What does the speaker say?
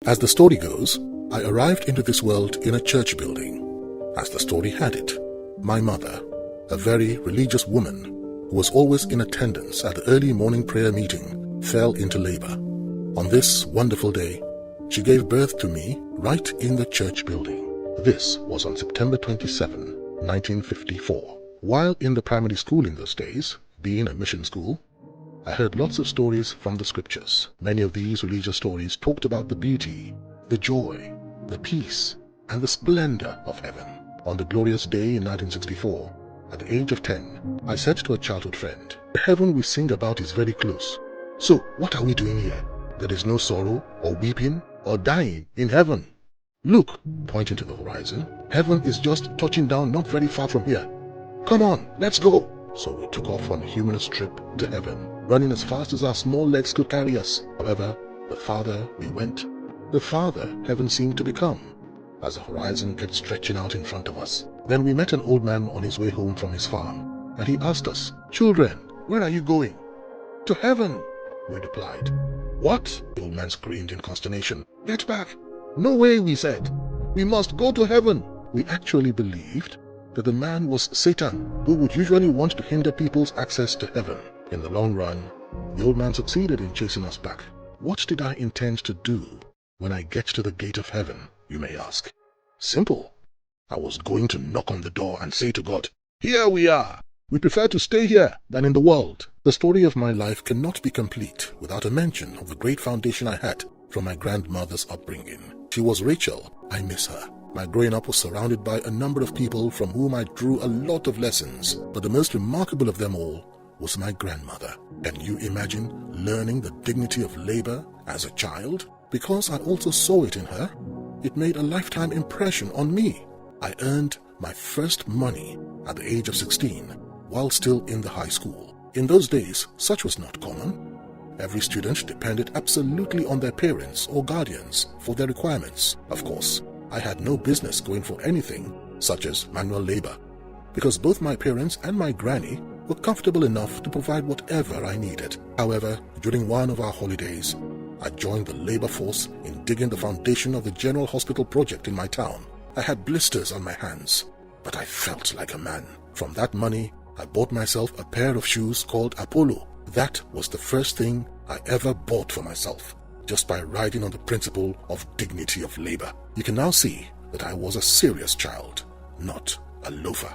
As the story goes, I arrived into this world in a church building. As the story had it, my mother, a very religious woman who was always in attendance at the early morning prayer meeting, fell into labor. On this wonderful day, she gave birth to me right in the church building. This was on September 27, 1954. While in the primary school in those days, being a mission school, I heard lots of stories from the scriptures. Many of these religious stories talked about the beauty, the joy, the peace, and the splendor of heaven. On the glorious day in 1964, at the age of 10, I said to a childhood friend, "The heaven we sing about is very close. So what are we doing here? There is no sorrow or weeping or dying in heaven. Look," pointing to the horizon, "heaven is just touching down not very far from here. Come on, let's go." So we took off on a humorous trip to heaven, running as fast as our small legs could carry us. However, the farther we went, the farther heaven seemed to become, as the horizon kept stretching out in front of us. Then we met an old man on his way home from his farm, and he asked us, "Children, where are you going?" "To heaven," we replied. "What?" the old man screamed in consternation. "Get back." "No way," we said. "We must go to heaven." We actually believed that the man was Satan, who would usually want to hinder people's access to heaven. In the long run, the old man succeeded in chasing us back. What did I intend to do when I get to the gate of heaven, you may ask? Simple. I was going to knock on the door and say to God, "Here we are. We prefer to stay here than in the world." The story of my life cannot be complete without a mention of the great foundation I had from my grandmother's upbringing. She was Rachel. I miss her. My growing up was surrounded by a number of people from whom I drew a lot of lessons, but the most remarkable of them all was my grandmother. Can you imagine learning the dignity of labor as a child? Because I also saw it in her, it made a lifetime impression on me. I earned my first money at the age of 16 while still in the high school. In those days, such was not common. Every student depended absolutely on their parents or guardians for their requirements. Of course, I had no business going for anything such as manual labor, because both my parents and my granny were comfortable enough to provide whatever I needed. However, during one of our holidays, I joined the labor force in digging the foundation of the General Hospital project in my town. I had blisters on my hands, but I felt like a man. From that money, I bought myself a pair of shoes called Apollo. That was the first thing I ever bought for myself, just by riding on the principle of dignity of labor. You can now see that I was a serious child, not a loafer.